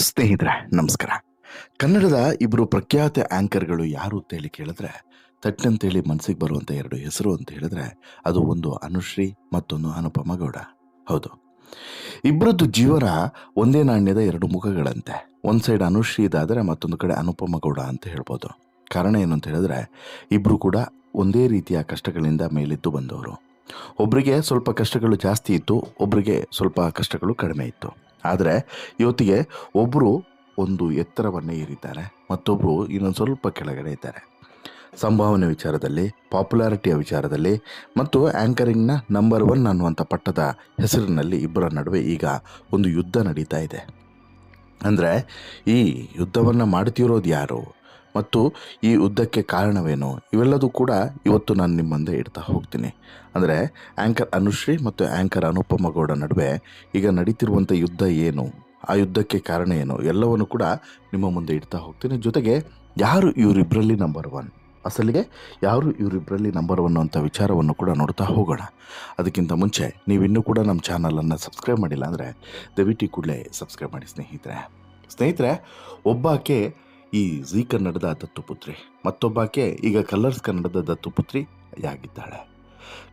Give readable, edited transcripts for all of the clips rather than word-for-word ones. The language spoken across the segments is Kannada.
ಸ್ನೇಹಿತರೆ ನಮಸ್ಕಾರ. ಕನ್ನಡದ ಇಬ್ಬರು ಪ್ರಖ್ಯಾತ ಆಂಕರ್ಗಳು ಯಾರು ಅಂತ ಹೇಳಿ ಕೇಳಿದ್ರೆ ತಟ್ಟಂತೇಳಿ ಮನಸ್ಸಿಗೆ ಬರುವಂಥ ಎರಡು ಹೆಸರು ಅಂತ ಹೇಳಿದ್ರೆ ಅದು ಒಂದು ಅನುಶ್ರೀ ಮತ್ತೊಂದು ಅನುಪಮ ಗೌಡ. ಹೌದು, ಇಬ್ಬರದ್ದು ಜೀವನ ಒಂದೇ ನಾಣ್ಯದ ಎರಡು ಮುಖಗಳಂತೆ. ಒಂದು ಸೈಡ್ ಅನುಶ್ರೀ ಇದಾದರೆ ಮತ್ತೊಂದು ಕಡೆ ಅನುಪಮ ಗೌಡ ಅಂತ ಹೇಳ್ಬೋದು. ಕಾರಣ ಏನು ಅಂತ ಹೇಳಿದ್ರೆ ಇಬ್ಬರು ಕೂಡ ಒಂದೇ ರೀತಿಯ ಕಷ್ಟಗಳಿಂದ ಮೇಲೆದ್ದು ಬಂದವರು. ಒಬ್ಬರಿಗೆ ಸ್ವಲ್ಪ ಕಷ್ಟಗಳು ಜಾಸ್ತಿ ಇತ್ತು, ಒಬ್ಬರಿಗೆ ಸ್ವಲ್ಪ ಕಷ್ಟಗಳು ಕಡಿಮೆ ಇತ್ತು. ಆದರೆ ಇವತ್ತಿಗೆ ಒಬ್ಬರು ಒಂದು ಎತ್ತರವನ್ನೇ ಏರಿದ್ದಾರೆ, ಮತ್ತೊಬ್ಬರು ಇನ್ನೊಂದು ಸ್ವಲ್ಪ ಕೆಳಗಡೆ ಇದ್ದಾರೆ. ಸಂಭಾವನೆ ವಿಚಾರದಲ್ಲಿ, ಪಾಪ್ಯುಲಾರಿಟಿಯ ವಿಚಾರದಲ್ಲಿ ಮತ್ತು ಆ್ಯಂಕರಿಂಗ್ನ ನಂಬರ್ 1 ಅನ್ನುವಂಥ ಪಟ್ಟದ ಹೆಸರಿನಲ್ಲಿ ಇಬ್ಬರ ನಡುವೆ ಈಗ ಒಂದು ಯುದ್ಧ ನಡೀತಾ ಇದೆ. ಅಂದರೆ ಈ ಯುದ್ಧವನ್ನು ಮಾಡ್ತಿರೋದು ಯಾರು ಮತ್ತು ಈ ಯುದ್ಧಕ್ಕೆ ಕಾರಣವೇನು, ಇವೆಲ್ಲದೂ ಕೂಡ ಇವತ್ತು ನಾನು ನಿಮ್ಮ ಮುಂದೆ ಇಡ್ತಾ ಹೋಗ್ತೀನಿ. ಅಂದರೆ ಆ್ಯಂಕರ್ ಅನುಶ್ರೀ ಮತ್ತು ಆ್ಯಂಕರ್ ಅನುಪಮ ಗೌಡ ನಡುವೆ ಈಗ ನಡೀತಿರುವಂಥ ಯುದ್ಧ ಏನು, ಆ ಯುದ್ಧಕ್ಕೆ ಕಾರಣ ಏನು, ಎಲ್ಲವನ್ನು ಕೂಡ ನಿಮ್ಮ ಮುಂದೆ ಇಡ್ತಾ ಹೋಗ್ತೀನಿ. ಜೊತೆಗೆ ಯಾರು ಇವರಿಬ್ಬರಲ್ಲಿ ನಂಬರ್ 1, ಅಸಲಿಗೆ ಯಾರು ಇವರಿಬ್ಬರಲ್ಲಿ ನಂಬರ್ 1 ಅಂತ ವಿಚಾರವನ್ನು ಕೂಡ ನೋಡ್ತಾ ಹೋಗೋಣ. ಅದಕ್ಕಿಂತ ಮುಂಚೆ ನೀವಿನ್ನೂ ಕೂಡ ನಮ್ಮ ಚಾನಲನ್ನು ಸಬ್ಸ್ಕ್ರೈಬ್ ಮಾಡಿಲ್ಲ ಅಂದರೆ ದಯವಿಟ್ಟು ಕೂಡಲೇ ಸಬ್ಸ್ಕ್ರೈಬ್ ಮಾಡಿ ಸ್ನೇಹಿತರೆ. ಒಬ್ಬಾಕೆ ಈ ಜೀ ಕನ್ನಡದ ದತ್ತುಪುತ್ರಿ, ಮತ್ತೊಬ್ಬಾಕೆ ಈಗ ಕಲರ್ಸ್ ಕನ್ನಡದ ದತ್ತುಪುತ್ರಿ ಆಗಿದ್ದಾಳೆ.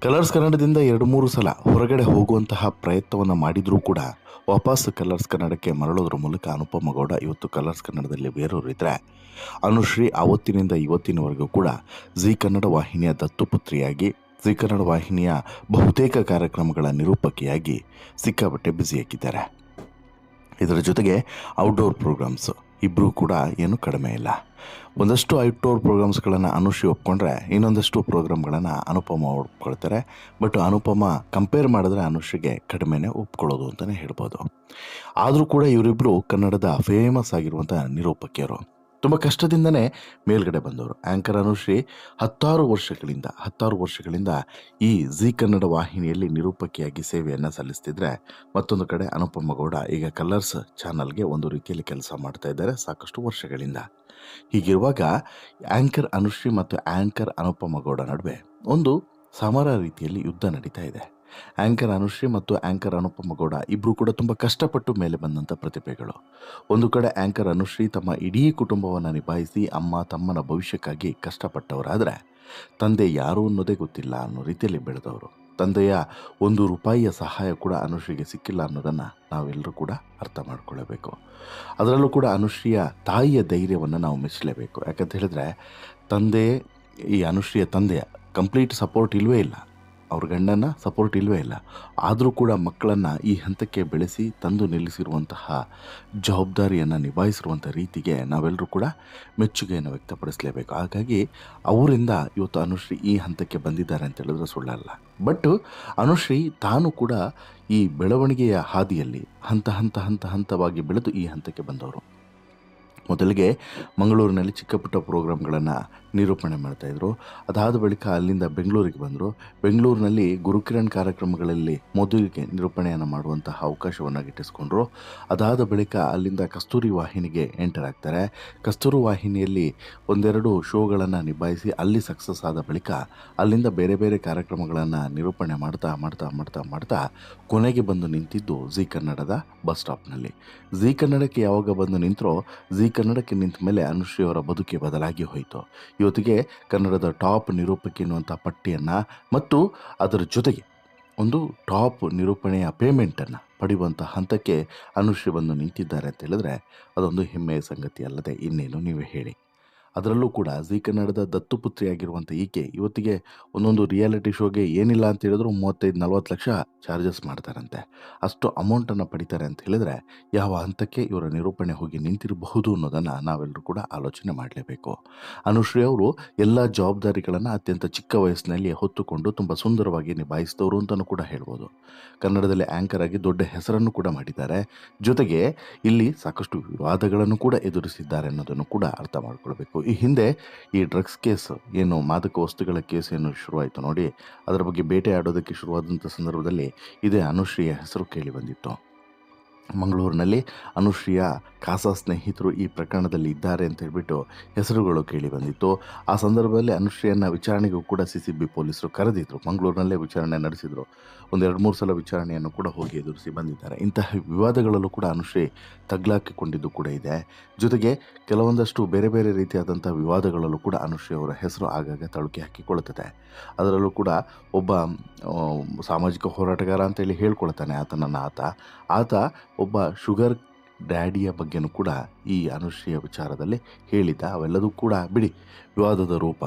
ಕಲರ್ಸ್ ಕನ್ನಡದಿಂದ 2-3 ಸಲ ಹೊರಗಡೆ ಹೋಗುವಂತಹ ಪ್ರಯತ್ನವನ್ನು ಮಾಡಿದರೂ ಕೂಡ ವಾಪಸ್ ಕಲರ್ಸ್ ಕನ್ನಡಕ್ಕೆ ಮರಳೋದ್ರ ಮೂಲಕ ಅನುಪಮ ಗೌಡ ಇವತ್ತು ಕಲರ್ಸ್ ಕನ್ನಡದಲ್ಲಿ ಬೇರೆಯವರಿದ್ದರೆ, ಅನುಶ್ರೀ ಆವತ್ತಿನಿಂದ ಇವತ್ತಿನವರೆಗೂ ಕೂಡ ಜೀ ಕನ್ನಡ ವಾಹಿನಿಯ ದತ್ತುಪುತ್ರಿಯಾಗಿ, ಜೀ ಕನ್ನಡ ವಾಹಿನಿಯ ಬಹುತೇಕ ಕಾರ್ಯಕ್ರಮಗಳ ನಿರೂಪಕಿಯಾಗಿ ಸಿಕ್ಕಾಪಟ್ಟೆ ಬ್ಯುಸಿಯಾಗಿದ್ದಾರೆ. ಇದರ ಜೊತೆಗೆ ಔಟ್ಡೋರ್ ಪ್ರೋಗ್ರಾಮ್ಸು ಇಬ್ಬರೂ ಕೂಡ ಏನೂ ಕಡಿಮೆ ಇಲ್ಲ. ಒಂದಷ್ಟು ಔಟ್ಡೋರ್ ಪ್ರೋಗ್ರಾಮ್ಸ್ಗಳನ್ನು ಅನುಶ್ರೀ ಒಪ್ಕೊಂಡ್ರೆ ಇನ್ನೊಂದಷ್ಟು ಪ್ರೋಗ್ರಾಮ್ಗಳನ್ನು ಅನುಪಮ ಒಪ್ಕೊಳ್ತಾರೆ. ಬಟ್ ಅನುಪಮ ಕಂಪೇರ್ ಮಾಡಿದ್ರೆ ಅನುಶ್ರೀಗೆ ಕಡಿಮೆನೇ ಒಪ್ಕೊಳ್ಳೋದು ಅಂತಲೇ ಹೇಳ್ಬೋದು. ಆದರೂ ಕೂಡ ಇವರಿಬ್ಬರು ಕನ್ನಡದ ಫೇಮಸ್ ಆಗಿರುವಂಥ ನಿರೂಪಕಿಯರು. ತುಂಬ ಕಷ್ಟದಿಂದನೇ ಮೇಲ್ಗಡೆ ಬಂದವರು. ಆ್ಯಂಕರ್ ಅನುಶ್ರೀ 10 ವರ್ಷಗಳಿಂದ ಈ ಜೀ ಕನ್ನಡ ವಾಹಿನಿಯಲ್ಲಿ ನಿರೂಪಕಿಯಾಗಿ ಸೇವೆಯನ್ನು ಸಲ್ಲಿಸ್ತಿದ್ರೆ, ಮತ್ತೊಂದು ಕಡೆ ಅನುಪಮ ಗೌಡ ಈಗ ಕಲರ್ಸ್ ಚಾನಲ್ಗೆ ಒಂದು ರೀತಿಯಲ್ಲಿ ಕೆಲಸ ಮಾಡ್ತಾ ಇದ್ದಾರೆ ಸಾಕಷ್ಟು ವರ್ಷಗಳಿಂದ. ಹೀಗಿರುವಾಗ ಆ್ಯಂಕರ್ ಅನುಶ್ರೀ ಮತ್ತು ಆ್ಯಂಕರ್ ಅನುಪಮ ಗೌಡ ನಡುವೆ ಒಂದು ಸಮರ ರೀತಿಯಲ್ಲಿ ಯುದ್ಧ ನಡೀತಾ ಇದೆ. ಆ್ಯಂಕರ್ ಅನುಶ್ರೀ ಮತ್ತು ಆ್ಯಂಕರ್ ಅನುಪಮ ಗೌಡ ಇಬ್ಬರು ಕೂಡ ತುಂಬ ಕಷ್ಟಪಟ್ಟು ಮೇಲೆ ಬಂದಂಥ ಪ್ರತಿಭೆಗಳು. ಒಂದು ಕಡೆ ಆ್ಯಂಕರ್ ಅನುಶ್ರೀ ತಮ್ಮ ಇಡೀ ಕುಟುಂಬವನ್ನು ನಿಭಾಯಿಸಿ ಅಮ್ಮ ತಮ್ಮನ ಭವಿಷ್ಯಕ್ಕಾಗಿ ಕಷ್ಟಪಟ್ಟವರಾದರೆ, ತಂದೆ ಯಾರು ಅನ್ನೋದೇ ಗೊತ್ತಿಲ್ಲ ಅನ್ನೋ ರೀತಿಯಲ್ಲಿ ಬೆಳೆದವರು. ತಂದೆಯ ₹1 ಸಹಾಯ ಕೂಡ ಅನುಶ್ರೀಗೆ ಸಿಕ್ಕಿಲ್ಲ ಅನ್ನೋದನ್ನು ನಾವೆಲ್ಲರೂ ಕೂಡ ಅರ್ಥ ಮಾಡ್ಕೊಳ್ಳಬೇಕು. ಅದರಲ್ಲೂ ಕೂಡ ಅನುಶ್ರೀಯ ತಾಯಿಯ ಧೈರ್ಯವನ್ನು ನಾವು ಮೆಚ್ಚಲೇಬೇಕು. ಯಾಕಂತ ಹೇಳಿದ್ರೆ ಈ ಅನುಶ್ರೀಯ ತಂದೆಯ ಕಂಪ್ಲೀಟ್ ಸಪೋರ್ಟ್ ಇಲ್ಲವೇ ಇಲ್ಲ, ಅವ್ರ ಗಂಡನ ಸಪೋರ್ಟ್ ಇಲ್ಲವೇ ಇಲ್ಲ. ಆದರೂ ಕೂಡ ಮಕ್ಕಳನ್ನು ಈ ಹಂತಕ್ಕೆ ಬೆಳೆಸಿ ತಂದು ನಿಲ್ಲಿಸಿರುವಂತಹ ಜವಾಬ್ದಾರಿಯನ್ನು ನಿಭಾಯಿಸಿರುವಂಥ ರೀತಿಗೆ ನಾವೆಲ್ಲರೂ ಕೂಡ ಮೆಚ್ಚುಗೆಯನ್ನು ವ್ಯಕ್ತಪಡಿಸಲೇಬೇಕು. ಹಾಗಾಗಿ ಅವರಿಂದ ಇವತ್ತು ಅನುಶ್ರೀ ಈ ಹಂತಕ್ಕೆ ಬಂದಿದ್ದಾರೆ ಅಂತ ಹೇಳಿದ್ರೆ ಸುಳ್ಳಲ್ಲ. ಬಟ್ ಅನುಶ್ರೀ ತಾನು ಕೂಡ ಈ ಬೆಳವಣಿಗೆಯ ಹಾದಿಯಲ್ಲಿ ಹಂತವಾಗಿ ಬೆಳೆದು ಈ ಹಂತಕ್ಕೆ ಬಂದವರು. ಮೊದಲಿಗೆ ಮಂಗಳೂರಿನಲ್ಲಿ ಚಿಕ್ಕ ಪುಟ್ಟ ಪ್ರೋಗ್ರಾಮ್ಗಳನ್ನು ನಿರೂಪಣೆ ಮಾಡ್ತಾಯಿದ್ರು. ಅದಾದ ಬಳಿಕ ಅಲ್ಲಿಂದ ಬೆಂಗಳೂರಿಗೆ ಬಂದರು. ಬೆಂಗಳೂರಿನಲ್ಲಿ ಗುರುಕಿರಣ್ ಕಾರ್ಯಕ್ರಮಗಳಲ್ಲಿ ಮೊದಲಿಗೆ ನಿರೂಪಣೆಯನ್ನು ಮಾಡುವಂತಹ ಅವಕಾಶವನ್ನು ಗಿಟ್ಟಿಸ್ಕೊಂಡ್ರು. ಅದಾದ ಬಳಿಕ ಅಲ್ಲಿಂದ ಕಸ್ತೂರಿ ವಾಹಿನಿಗೆ ಎಂಟರ್ ಆಗ್ತಾರೆ. ಕಸ್ತೂರಿ ವಾಹಿನಿಯಲ್ಲಿ ಒಂದೆರಡು ಶೋಗಳನ್ನು ನಿಭಾಯಿಸಿ ಅಲ್ಲಿ ಸಕ್ಸಸ್ ಆದ ಬಳಿಕ ಅಲ್ಲಿಂದ ಬೇರೆ ಬೇರೆ ಕಾರ್ಯಕ್ರಮಗಳನ್ನು ನಿರೂಪಣೆ ಮಾಡ್ತಾ ಕೊನೆಗೆ ಬಂದು ನಿಂತಿದ್ದು ಜೀ ಕನ್ನಡದ ಬಸ್ ಸ್ಟಾಪ್ನಲ್ಲಿ. ಜೀ ಕನ್ನಡಕ್ಕೆ ಯಾವಾಗ ಬಂದು ನಿಂತರೋ, ಜೀ ಕನ್ನಡಕ್ಕೆ ನಿಂತ ಮೇಲೆ ಅನುಶ್ರೀ ಅವರ ಬದುಕೇ ಬದಲಾಗಿ ಹೋಯಿತು. ಇವತ್ತಿಗೆ ಕನ್ನಡದ ಟಾಪ್ ನಿರೂಪಕಿ ಎನ್ನುವಂಥ ಪಟ್ಟಿಯನ್ನು ಮತ್ತು ಅದರ ಜೊತೆಗೆ ಒಂದು ಟಾಪ್ ನಿರೂಪಣೆಯ ಪೇಮೆಂಟನ್ನು ಪಡೆಯುವಂಥ ಹಂತಕ್ಕೆ ಅನುಶ್ರೀ ಬಂದು ನಿಂತಿದ್ದಾರೆ ಅಂತ ಹೇಳಿದ್ರೆ ಅದೊಂದು ಹೆಮ್ಮೆಯ ಸಂಗತಿ ಅಲ್ಲದೆ ಇನ್ನೇನು ನೀವೇ ಹೇಳಿ. ಅದರಲ್ಲೂ ಕೂಡ ಜೀ ಕನ್ನಡದ ದತ್ತುಪುತ್ರಿಯಾಗಿರುವಂಥ ಈಕೆ ಇವತ್ತಿಗೆ ಒಂದೊಂದು ರಿಯಾಲಿಟಿ ಶೋಗೆ ಏನಿಲ್ಲ ಅಂತ ಹೇಳಿದ್ರು 35-40 ಲಕ್ಷ ಚಾರ್ಜಸ್ ಮಾಡ್ತಾರಂತೆ. ಅಷ್ಟು ಅಮೌಂಟನ್ನು ಪಡಿತಾರೆ ಅಂತ ಹೇಳಿದ್ರೆ ಯಾವ ಹಂತಕ್ಕೆ ಇವರ ನಿರೂಪಣೆ ಹೋಗಿ ನಿಂತಿರಬಹುದು ಅನ್ನೋದನ್ನು ನಾವೆಲ್ಲರೂ ಕೂಡ ಆಲೋಚನೆ ಮಾಡಲೇಬೇಕು. ಅನುಶ್ರೀ ಅವರು ಎಲ್ಲ ಜವಾಬ್ದಾರಿಗಳನ್ನು ಅತ್ಯಂತ ಚಿಕ್ಕ ವಯಸ್ಸಿನಲ್ಲಿ ಹೊತ್ತುಕೊಂಡು ತುಂಬ ಸುಂದರವಾಗಿ ನಿಭಾಯಿಸಿದವರು ಅಂತಲೂ ಕೂಡ ಹೇಳ್ಬೋದು. ಕನ್ನಡದಲ್ಲಿ ಆ್ಯಂಕರ್ ಆಗಿ ದೊಡ್ಡ ಹೆಸರನ್ನು ಕೂಡ ಮಾಡಿದ್ದಾರೆ. ಜೊತೆಗೆ ಇಲ್ಲಿ ಸಾಕಷ್ಟು ವಿವಾದಗಳನ್ನು ಕೂಡ ಎದುರಿಸಿದ್ದಾರೆ ಅನ್ನೋದನ್ನು ಕೂಡ ಅರ್ಥ ಮಾಡ್ಕೊಳ್ಬೇಕು. ಈ ಹಿಂದೆ ಈ ಡ್ರಗ್ಸ್ ಕೇಸ್ ಏನು, ಮಾದಕ ವಸ್ತುಗಳ ಕೇಸ್ ಏನು ಶುರುವಾಯಿತು ನೋಡಿ, ಅದರ ಬಗ್ಗೆ ಬೇಟೆ ಆಡೋದಕ್ಕೆ ಶುರುವಾದಂಥ ಸಂದರ್ಭದಲ್ಲಿ ಇದೇ ಅನುಶ್ರೀಯ ಹೆಸರು ಕೇಳಿ ಬಂದಿತ್ತು. ಮಂಗಳೂರಿನಲ್ಲಿ ಅನುಶ್ರೀಯ ಖಾಸಾ ಸ್ನೇಹಿತರು ಈ ಪ್ರಕರಣದಲ್ಲಿ ಇದ್ದಾರೆ ಅಂತ ಹೇಳ್ಬಿಟ್ಟು ಹೆಸರುಗಳು ಕೇಳಿ ಬಂದಿತ್ತು. ಆ ಸಂದರ್ಭದಲ್ಲಿ ಅನುಶ್ರೀಯನ್ನು ವಿಚಾರಣೆಗೂ ಕೂಡ CCB ಪೊಲೀಸರು ಕರೆದಿದ್ರು. ಮಂಗಳೂರಿನಲ್ಲೇ ವಿಚಾರಣೆ ನಡೆಸಿದ್ರು. ಒಂದು 2-3 ಸಲ ವಿಚಾರಣೆಯನ್ನು ಕೂಡ ಹೋಗಿ ಎದುರಿಸಿ ಬಂದಿದ್ದಾರೆ. ಇಂತಹ ವಿವಾದಗಳಲ್ಲೂ ಕೂಡ ಅನುಶ್ರೀ ತಗ್ಲಾಕಿಕೊಂಡಿದ್ದು ಕೂಡ ಇದೆ. ಜೊತೆಗೆ ಕೆಲವೊಂದಷ್ಟು ಬೇರೆ ಬೇರೆ ರೀತಿಯಾದಂಥ ವಿವಾದಗಳಲ್ಲೂ ಕೂಡ ಅನುಶ್ರೀ ಅವರ ಹೆಸರು ಆಗಾಗ ತಳುಕಿ ಹಾಕಿಕೊಳ್ಳುತ್ತದೆ. ಅದರಲ್ಲೂ ಕೂಡ ಒಬ್ಬ ಸಾಮಾಜಿಕ ಹೋರಾಟಗಾರ ಅಂತೇಳಿ ಹೇಳ್ಕೊಳ್ತಾನೆ ಆತ ಒಬ್ಬ ಶುಗರ್ ಡ್ಯಾಡಿಯ ಬಗ್ಗೆನೂ ಕೂಡ ಈ ಅನುಶ್ರೀಯ ವಿಚಾರದಲ್ಲಿ ಹೇಳಿದ್ದ. ಅವೆಲ್ಲದೂ ಕೂಡ ಬಿಡಿ, ವಿವಾದದ ರೂಪ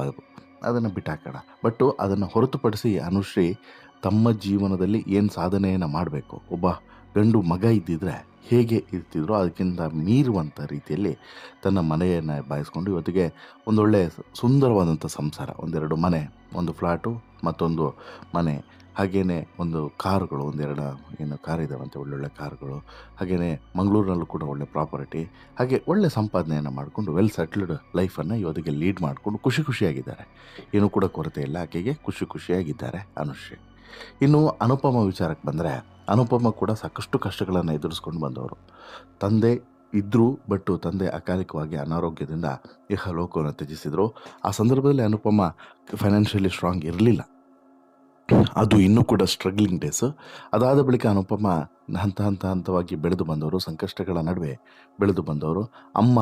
ಅದನ್ನು ಬಿಟ್ಟಾಕೋಣ. ಬಟ್ ಅದನ್ನು ಹೊರತುಪಡಿಸಿ ಅನುಶ್ರೀ ತಮ್ಮ ಜೀವನದಲ್ಲಿ ಏನು ಸಾಧನೆಯನ್ನು ಮಾಡಬೇಕು, ಒಬ್ಬ ಗಂಡು ಮಗ ಇದ್ದಿದ್ರೆ ಹೇಗೆ ಇರ್ತಿದ್ರೋ ಅದಕ್ಕಿಂತ ಮೀರುವಂಥ ರೀತಿಯಲ್ಲಿ ತನ್ನ ಮನೆಯನ್ನು ಬಾಯಿಸ್ಕೊಂಡು ಇವತ್ತಿಗೆ ಒಂದೊಳ್ಳೆ ಸುಂದರವಾದಂಥ ಸಂಸಾರ, 1-2 ಮನೆ, ಒಂದು ಫ್ಲಾಟು, ಮತ್ತೊಂದು ಮನೆ, ಹಾಗೆಯೇ ಒಂದು ಕಾರುಗಳು, 1-2 ಏನು ಕಾರ್ ಇದ್ದಾವಂತೆ, ಒಳ್ಳೊಳ್ಳೆ ಕಾರುಗಳು, ಹಾಗೆಯೇ ಮಂಗಳೂರಿನಲ್ಲೂ ಕೂಡ ಒಳ್ಳೆ ಪ್ರಾಪರ್ಟಿ, ಹಾಗೆ ಒಳ್ಳೆ ಸಂಪಾದನೆಯನ್ನು ಮಾಡಿಕೊಂಡು ವೆಲ್ ಸೆಟ್ಲ್ಡ್ ಲೈಫನ್ನು ಇವತ್ತಿಗೆ ಲೀಡ್ ಮಾಡಿಕೊಂಡು ಖುಷಿಯಾಗಿದ್ದಾರೆ. ಏನೂ ಕೂಡ ಕೊರತೆ ಇಲ್ಲ, ಆಕೆಗೆ ಖುಷಿಯಾಗಿದ್ದಾರೆ ಅನುಶ್ರೀ. ಇನ್ನು ಅನುಪಮ ವಿಚಾರಕ್ಕೆ ಬಂದರೆ, ಅನುಪಮ ಕೂಡ ಸಾಕಷ್ಟು ಕಷ್ಟಗಳನ್ನು ಎದುರಿಸ್ಕೊಂಡು ಬಂದವರು. ತಂದೆ ಇದ್ದರು, ಬಟ್ ತಂದೆ ಅಕಾಲಿಕವಾಗಿ ಅನಾರೋಗ್ಯದಿಂದ ಇಹಲೋಕವನ್ನು ತ್ಯಜಿಸಿದರು. ಆ ಸಂದರ್ಭದಲ್ಲಿ ಅನುಪಮ ಫೈನಾನ್ಷಿಯಲಿ ಸ್ಟ್ರಾಂಗ್ ಇರಲಿಲ್ಲ. ಅದು ಇನ್ನೂ ಕೂಡ ಸ್ಟ್ರಗ್ಲಿಂಗ್ ಡೇಸ್. ಅದಾದ ಬಳಿಕ ಅನುಪಮ ಹಂತವಾಗಿ ಬೆಳೆದು ಬಂದವರು, ಸಂಕಷ್ಟಗಳ ನಡುವೆ ಬೆಳೆದು ಬಂದವರು. ಅಮ್ಮ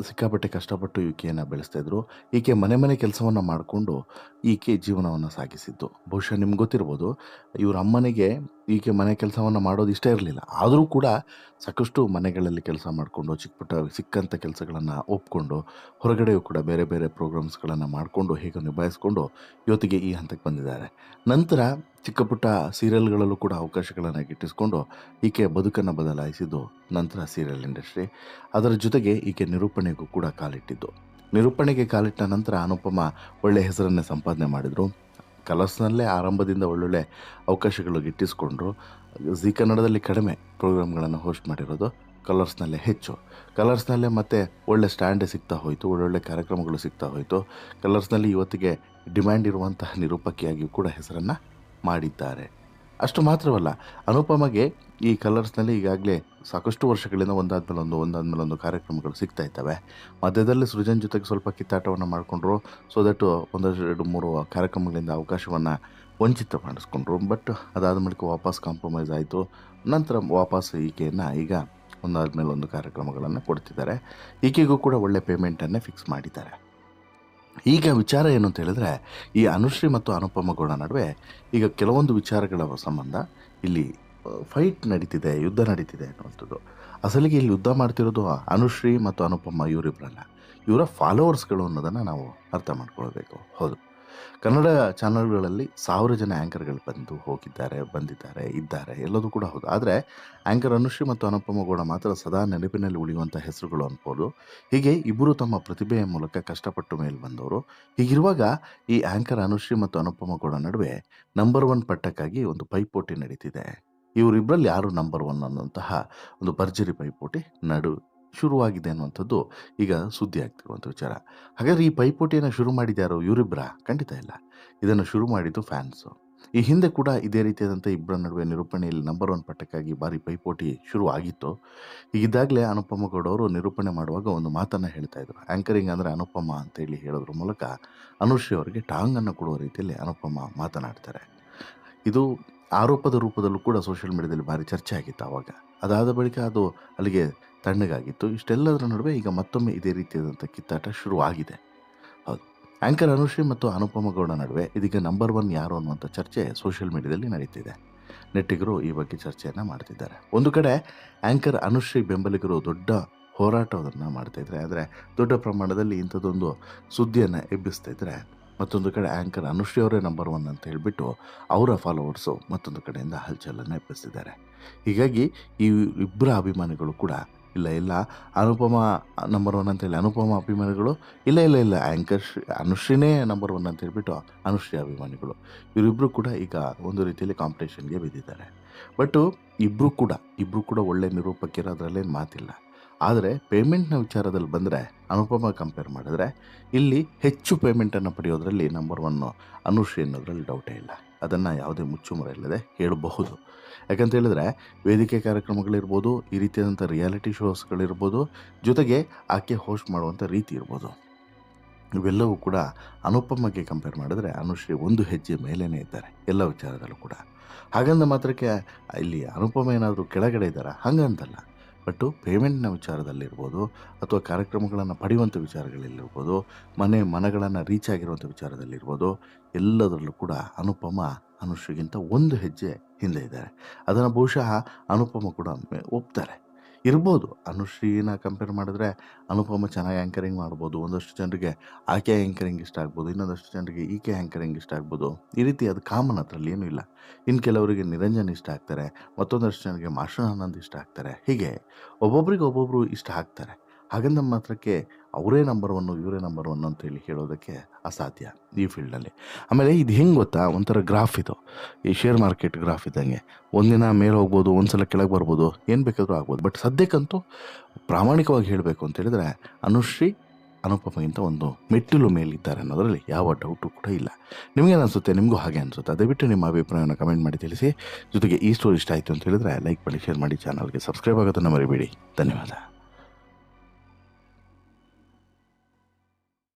ಸಿಕ್ಕಾಪಟ್ಟೆ ಕಷ್ಟಪಟ್ಟು ಈಕೆಯನ್ನು ಬೆಳೆಸ್ತಾಯಿದ್ರು. ಈಕೆ ಮನೆ ಕೆಲಸವನ್ನು ಮಾಡಿಕೊಂಡು ಈಕೆ ಜೀವನವನ್ನು ಸಾಗಿಸಿದ್ದು. ಬಹುಶಃ ನಿಮ್ಗೆ ಗೊತ್ತಿರ್ಬೋದು, ಇವ್ರ ಅಮ್ಮನಿಗೆ ಈಕೆ ಮನೆ ಕೆಲಸವನ್ನು ಮಾಡೋದು ಇಷ್ಟ ಇರಲಿಲ್ಲ. ಆದರೂ ಕೂಡ ಸಾಕಷ್ಟು ಮನೆಗಳಲ್ಲಿ ಕೆಲಸ ಮಾಡಿಕೊಂಡು ಸಿಕ್ಕಂಥ ಕೆಲಸಗಳನ್ನು ಒಪ್ಕೊಂಡು ಹೊರಗಡೆಯೂ ಕೂಡ ಬೇರೆ ಬೇರೆ ಪ್ರೋಗ್ರಾಮ್ಸ್ಗಳನ್ನು ಮಾಡಿಕೊಂಡು ಹೇಗೆ ನಿಭಾಯಿಸ್ಕೊಂಡು ಇವತ್ತಿಗೆ ಈ ಹಂತಕ್ಕೆ ಬಂದಿದ್ದಾರೆ. ನಂತರ ಚಿಕ್ಕ ಪುಟ್ಟ ಸೀರಿಯಲ್ಗಳಲ್ಲೂ ಕೂಡ ಅವಕಾಶಗಳನ್ನು ಗಿಟ್ಟಿಸ್ಕೊಂಡು ಈಕೆ ಬದುಕನ್ನು ಬದಲಾಯಿಸಿದ್ದು ನಂತರ ಸೀರಿಯಲ್ ಇಂಡಸ್ಟ್ರಿ. ಅದರ ಜೊತೆಗೆ ಈಕೆ ನಿರೂಪಣೆಗೂ ಕೂಡ ಕಾಲಿಟ್ಟಿದ್ದು. ನಿರೂಪಣೆಗೆ ಕಾಲಿಟ್ಟ ನಂತರ ಅನುಪಮ ಒಳ್ಳೆಯ ಹೆಸರನ್ನೇ ಸಂಪಾದನೆ ಮಾಡಿದರು. ಕಲರ್ಸ್ನಲ್ಲೇ ಆರಂಭದಿಂದ ಒಳ್ಳೊಳ್ಳೆ ಅವಕಾಶಗಳು ಗಿಟ್ಟಿಸ್ಕೊಂಡ್ರು. ಜೀ ಕನ್ನಡದಲ್ಲಿ ಕಡಿಮೆ ಪ್ರೋಗ್ರಾಮ್ಗಳನ್ನು ಹೋಸ್ಟ್ ಮಾಡಿರೋದು, ಕಲರ್ಸ್ನಲ್ಲೇ ಹೆಚ್ಚು. ಕಲರ್ಸ್ನಲ್ಲೇ ಮತ್ತೆ ಒಳ್ಳೆ ಸ್ಟ್ಯಾಂಡೇ ಸಿಗ್ತಾ ಹೋಯಿತು, ಒಳ್ಳೊಳ್ಳೆ ಕಾರ್ಯಕ್ರಮಗಳು ಸಿಗ್ತಾ ಹೋಯಿತು. ಕಲರ್ಸ್ನಲ್ಲಿ ಇವತ್ತಿಗೆ ಡಿಮ್ಯಾಂಡ್ ಇರುವಂತಹ ನಿರೂಪಕಿಯಾಗಿಯೂ ಕೂಡ ಹೆಸರನ್ನು ಮಾಡಿದ್ದಾರೆ. ಅಷ್ಟು ಮಾತ್ರವಲ್ಲ, ಅನುಪಮಗೆ ಈ ಕಲರ್ಸ್ನಲ್ಲಿ ಈಗಾಗಲೇ ಸಾಕಷ್ಟು ವರ್ಷಗಳಿಂದ ಒಂದಾದ್ಮೇಲೆ ಒಂದು ಕಾರ್ಯಕ್ರಮಗಳು ಸಿಗ್ತಾ ಇದ್ದಾವೆ. ಮಧ್ಯದಲ್ಲಿ ಸೃಜನ್ ಜೊತೆಗೆ ಸ್ವಲ್ಪ ಕಿತ್ತಾಟವನ್ನು ಮಾಡಿಕೊಂಡ್ರು. ಸೊ ದಟ್ 1-2-3 ಕಾರ್ಯಕ್ರಮಗಳಿಂದ ಅವಕಾಶವನ್ನು ವಂಚಿತ ಮಾಡಿಸ್ಕೊಂಡ್ರು. ಬಟ್ ಅದಾದ ಬಳಿಕ ವಾಪಸ್ ಕಾಂಪ್ರಮೈಸ್ ಆಯಿತು. ನಂತರ ವಾಪಸ್ ಈಕೆಯನ್ನು ಈಗ ಒಂದಾದ್ಮೇಲೆ ಒಂದು ಕಾರ್ಯಕ್ರಮಗಳನ್ನು ಕೊಡ್ತಿದ್ದಾರೆ. ಈಕೆಗೂ ಕೂಡ ಒಳ್ಳೆ ಪೇಮೆಂಟನ್ನೇ ಫಿಕ್ಸ್ ಮಾಡಿದ್ದಾರೆ. ಈಗ ವಿಚಾರ ಏನು ಅಂತ ಹೇಳಿದ್ರೆ, ಈ ಅನುಶ್ರೀ ಮತ್ತು ಅನುಪಮ ಗೌಡ ನಡುವೆ ಈಗ ಕೆಲವೊಂದು ವಿಚಾರಗಳ ಸಂಬಂಧ ಇಲ್ಲಿ ಫೈಟ್ ನಡೀತಿದೆ, ಯುದ್ಧ ನಡೀತಿದೆ ಅನ್ನುವಂಥದ್ದು. ಅಸಲಿಗೆ ಇಲ್ಲಿ ಯುದ್ಧ ಮಾಡ್ತಿರೋದು ಅನುಶ್ರೀ ಮತ್ತು ಅನುಪಮ ಇವರಿಬ್ಬರಲ್ಲ, ಇವರ ಫಾಲೋವರ್ಸ್ಗಳು ಅನ್ನೋದನ್ನು ನಾವು ಅರ್ಥ ಮಾಡ್ಕೊಳ್ಬೇಕು. ಹೌದು, ಕನ್ನಡ ಚಾನಲ್ಗಳಲ್ಲಿ 1000 ಜನ ಆ್ಯಂಕರ್ಗಳು ಬಂದಿದ್ದಾರೆ, ಇದ್ದಾರೆ, ಎಲ್ಲದೂ ಕೂಡ ಹೌದು. ಆದರೆ ಆ್ಯಂಕರ್ ಅನುಶ್ರೀ ಮತ್ತು ಅನುಪಮ ಗೌಡ ಮಾತ್ರ ಸದಾ ನೆನಪಿನಲ್ಲಿ ಉಳಿಯುವಂಥ ಹೆಸರುಗಳು ಅನ್ಬೋದು. ಹೀಗೆ ಇಬ್ಬರು ತಮ್ಮ ಪ್ರತಿಭೆಯ ಮೂಲಕ ಕಷ್ಟಪಟ್ಟು ಮೇಲೆ ಬಂದವರು. ಹೀಗಿರುವಾಗ ಈ ಆ್ಯಂಕರ್ ಅನುಶ್ರೀ ಮತ್ತು ಅನುಪಮ ಗೌಡ ನಡುವೆ ನಂಬರ್ 1 ಪಟ್ಟಕ್ಕಾಗಿ ಒಂದು ಪೈಪೋಟಿ ನಡೀತಿದೆ. ಇವರಿಬ್ಬರಲ್ಲಿ ಯಾರು ನಂಬರ್ 1 ಅನ್ನುವಂತಹ ಒಂದು ಭರ್ಜರಿ ಪೈಪೋಟಿ ಶುರುವಾಗಿದೆ ಅನ್ನುವಂಥದ್ದು ಈಗ ಸುದ್ದಿ ಆಗ್ತಿರುವಂಥ ವಿಚಾರ. ಹಾಗಾದರೆ ಈ ಪೈಪೋಟಿಯನ್ನು ಶುರು ಮಾಡಿದ್ಯಾರು? ಇವರಿಬ್ಬರ? ಖಂಡಿತ ಇಲ್ಲ. ಇದನ್ನು ಶುರು ಮಾಡಿದ್ದು ಫ್ಯಾನ್ಸು. ಈ ಹಿಂದೆ ಕೂಡ ಇದೇ ರೀತಿಯಾದಂಥ ಇಬ್ಬರ ನಡುವೆ ನಿರೂಪಣೆಯಲ್ಲಿ ನಂಬರ್ 1 ಪಟ್ಟಕ್ಕಾಗಿ ಭಾರಿ ಪೈಪೋಟಿ ಶುರು ಆಗಿತ್ತು. ಹೀಗಿದ್ದಾಗಲೇ ಅನುಪಮ ಗೌಡ ಅವರು ನಿರೂಪಣೆ ಮಾಡುವಾಗ ಒಂದು ಮಾತನ್ನು ಹೇಳ್ತಾ ಇದ್ರು. ಆ್ಯಂಕರಿಂಗ್ ಅಂದರೆ ಅನುಪಮ ಅಂತೇಳಿ ಹೇಳೋದ್ರ ಮೂಲಕ ಅನುಶ್ರೀ ಅವರಿಗೆ ಟಾಂಗನ್ನು ಕೊಡುವ ರೀತಿಯಲ್ಲಿ ಅನುಪಮ ಮಾತನಾಡ್ತಾರೆ. ಇದು ಆರೋಪದ ರೂಪದಲ್ಲೂ ಕೂಡ ಸೋಷಿಯಲ್ ಮೀಡಿಯಾದಲ್ಲಿ ಭಾರಿ ಚರ್ಚೆ ಆಗಿತ್ತು ಆವಾಗ. ಅದಾದ ಬಳಿಕ ಅದು ಅಲ್ಲಿಗೆ ತಣ್ಣಗಾಗಿತ್ತು. ಇಷ್ಟೆಲ್ಲದರ ನಡುವೆ ಈಗ ಮತ್ತೊಮ್ಮೆ ಇದೇ ರೀತಿಯಾದಂಥ ಕಿತ್ತಾಟ ಶುರುವಾಗಿದೆ. ಹೌದು, ಆ್ಯಂಕರ್ ಅನುಶ್ರೀ ಮತ್ತು ಅನುಪಮ ಗೌಡ ನಡುವೆ ಇದೀಗ ನಂಬರ್ 1 ಯಾರು ಅನ್ನುವಂಥ ಚರ್ಚೆ ಸೋಷಿಯಲ್ ಮೀಡಿಯಾದಲ್ಲಿ ನಡೀತಿದೆ. ನೆಟ್ಟಿಗರು ಈ ಬಗ್ಗೆ ಚರ್ಚೆಯನ್ನು ಮಾಡ್ತಿದ್ದಾರೆ. ಒಂದು ಕಡೆ ಆ್ಯಂಕರ್ ಅನುಶ್ರೀ ಬೆಂಬಲಿಗರು ದೊಡ್ಡ ಹೋರಾಟವನ್ನು ಮಾಡ್ತಾಯಿದ್ರೆ, ಆದರೆ ದೊಡ್ಡ ಪ್ರಮಾಣದಲ್ಲಿ ಇಂಥದ್ದೊಂದು ಸುದ್ದಿಯನ್ನು ಎಬ್ಬಿಸ್ತಾ ಇದ್ದರೆ, ಮತ್ತೊಂದು ಕಡೆ ಆ್ಯಂಕರ್ ಅನುಶ್ರೀ ಅವರೇ ನಂಬರ್ 1 ಅಂತ ಹೇಳಿಬಿಟ್ಟು ಅವರ ಫಾಲೋವರ್ಸು ಮತ್ತೊಂದು ಕಡೆಯಿಂದ ಹಲ್ಚಲನ್ನು ಎಬ್ಬಿಸ್ತಿದ್ದಾರೆ. ಹೀಗಾಗಿ ಈ ಇಬ್ಬರ ಅಭಿಮಾನಿಗಳು ಕೂಡ ಇಲ್ಲ ಅನುಪಮ ನಂಬರ್ 1 ಅಂತೇಳಿ ಅನುಪಮ ಅಭಿಮಾನಿಗಳು, ಇಲ್ಲ ಆ್ಯಂಕರ್ ಅನುಶ್ರೀನೇ ನಂಬರ್ 1 ಅಂತ ಹೇಳ್ಬಿಟ್ಟು ಅನುಶ್ರೀ ಅಭಿಮಾನಿಗಳು, ಇವರಿಬ್ಬರು ಕೂಡ ಈಗ ಒಂದು ರೀತಿಯಲ್ಲಿ ಕಾಂಪಿಟೇಷನ್ಗೆ ಬಿದ್ದಿದ್ದಾರೆ. ಬಟ್ಟು ಇಬ್ಬರು ಕೂಡ ಒಳ್ಳೆ ನಿರೂಪಕಿರು, ಅದರಲ್ಲೇನು ಮಾತಿಲ್ಲ. ಆದರೆ ಪೇಮೆಂಟ್ನ ವಿಚಾರದಲ್ಲಿ ಬಂದರೆ ಅನುಪಮ ಕಂಪೇರ್ ಮಾಡಿದ್ರೆ ಇಲ್ಲಿ ಹೆಚ್ಚು ಪೇಮೆಂಟನ್ನು ಪಡೆಯೋದ್ರಲ್ಲಿ ನಂಬರ್ 1 ಅನುಶ್ರೀ ಅನ್ನೋದ್ರಲ್ಲಿ ಡೌಟೇ ಇಲ್ಲ. ಅದನ್ನು ಯಾವುದೇ ಮುಚ್ಚುಮರೆ ಇಲ್ಲದೆ ಹೇಳಬಹುದು. ಯಾಕಂತ ಹೇಳಿದ್ರೆ ವೇದಿಕೆ ಕಾರ್ಯಕ್ರಮಗಳಿರ್ಬೋದು, ಈ ರೀತಿಯಾದಂಥ ರಿಯಾಲಿಟಿ ಶೋಸ್ಗಳಿರ್ಬೋದು, ಜೊತೆಗೆ ಆಕೆ ಹೋಸ್ಟ್ ಮಾಡುವಂಥ ರೀತಿ ಇರ್ಬೋದು, ಇವೆಲ್ಲವೂ ಕೂಡ ಅನುಪಮಗೆ ಕಂಪೇರ್ ಮಾಡಿದ್ರೆ ಅನುಶ್ರೀ ಒಂದು ಹೆಜ್ಜೆ ಮೇಲೇ ಇದ್ದಾರೆ ಎಲ್ಲ ವಿಚಾರದಲ್ಲೂ ಕೂಡ. ಹಾಗಂದ ಮಾತ್ರಕ್ಕೆ ಇಲ್ಲಿ ಅನುಪಮ ಏನಾದರೂ ಕೆಳಗಡೆ ಇದ್ದಾರಾ? ಹಂಗಂತಲ್ಲ. ಬಟ್ಟು ಪೇಮೆಂಟ್ನ ವಿಚಾರದಲ್ಲಿರ್ಬೋದು, ಅಥವಾ ಕಾರ್ಯಕ್ರಮಗಳನ್ನು ಪಡೆಯುವಂಥ ವಿಚಾರಗಳಲ್ಲಿರ್ಬೋದು, ಮನಗಳನ್ನು ರೀಚ್ ಆಗಿರುವಂಥ ವಿಚಾರದಲ್ಲಿರ್ಬೋದು, ಎಲ್ಲದರಲ್ಲೂ ಕೂಡ ಅನುಪಮ ಅನುಶ್ರೀಗಿಂತ ಒಂದು ಹೆಜ್ಜೆ ಹಿಂದೆ ಇದ್ದಾರೆ. ಅದನ್ನು ಬಹುಶಃ ಅನುಪಮ ಕೂಡ ಒಪ್ತಾರೆ. ಇರ್ಬೋದು, ಅನುಶ್ರೀನ ಕಂಪೇರ್ ಮಾಡಿದ್ರೆ ಅನುಪಮ ಚೆನ್ನಾಗಿ ಆ್ಯಂಕರಿಂಗ್ ಮಾಡ್ಬೋದು. ಒಂದಷ್ಟು ಜನರಿಗೆ ಆಕೆ ಆ್ಯಂಕರಿಂಗ್ ಇಷ್ಟ ಆಗ್ಬೋದು, ಇನ್ನೊಂದಷ್ಟು ಜನರಿಗೆ ಈಕೆ ಆ್ಯಂಕರಿಂಗ್ ಇಷ್ಟ ಆಗ್ಬೋದು. ಈ ರೀತಿ ಅದು ಕಾಮನ್, ಅದರಲ್ಲಿ ಏನೂ ಇಲ್ಲ. ಇನ್ನು ಕೆಲವರಿಗೆ ನಿರಂಜನ್ ಇಷ್ಟ ಆಗ್ತಾರೆ, ಮತ್ತೊಂದಷ್ಟು ಜನರಿಗೆ ಮಾಸ್ಟರ್ ಆನಂದ್ ಇಷ್ಟ ಆಗ್ತಾರೆ. ಹೀಗೆ ಒಬ್ಬೊಬ್ಬರು ಇಷ್ಟ ಆಗ್ತಾರೆ. ಹಾಗಂದ ಮಾತ್ರಕ್ಕೆ ಅವರೇ ನಂಬರ್ ಒನ್ನು ಇವರೇ ನಂಬರ್ ಒನ್ ಅಂತೇಳಿ ಹೇಳೋದಕ್ಕೆ ಅಸಾಧ್ಯ ಈ ಫೀಲ್ಡಲ್ಲಿ. ಆಮೇಲೆ ಇದು ಹೆಂಗೆ ಗೊತ್ತಾ, ಒಂಥರ ಗ್ರಾಫ್ ಇದು, ಈ ಶೇರ್ ಮಾರ್ಕೆಟ್ ಗ್ರಾಫ್ ಇದ್ದಂಗೆ. ಒಂದಿನ ಮೇಲೆ ಹೋಗ್ಬೋದು, ಒಂದ್ಸಲ ಕೆಳಗೆ ಬರ್ಬೋದು, ಏನು ಬೇಕಾದರೂ ಆಗ್ಬೋದು. ಬಟ್ ಸದ್ಯಕ್ಕಂತೂ ಪ್ರಾಮಾಣಿಕವಾಗಿ ಹೇಳಬೇಕು ಅಂತ ಹೇಳಿದ್ರೆ ಅನುಶ್ರೀ ಅನುಪಮಗಿಂತ ಒಂದು ಮೆಟ್ಟಿಲು ಮೇಲಿದ್ದಾರೆ ಅನ್ನೋದರಲ್ಲಿ ಯಾವ ಡೌಟು ಕೂಡ ಇಲ್ಲ. ನಿಮಗೇನು ಅನಿಸುತ್ತೆ? ನಿಮಗೂ ಹಾಗೆ ಅನಿಸುತ್ತೆ? ದಯವಿಟ್ಟು ನಿಮ್ಮ ಅಭಿಪ್ರಾಯವನ್ನು ಕಮೆಂಟ್ ಮಾಡಿ ತಿಳಿಸಿ. ಜೊತೆಗೆ ಈ ಸ್ಟೋರಿ ಇಷ್ಟ ಆಯಿತು ಅಂತ ಹೇಳಿದ್ರೆ ಲೈಕ್ ಮಾಡಿ, ಶೇರ್ ಮಾಡಿ, ಚಾನಲ್ಗೆ ಸಬ್ಸ್ಕ್ರೈಬ್ ಆಗೋದನ್ನು ಮರಿಬೇಡಿ. ಧನ್ಯವಾದ.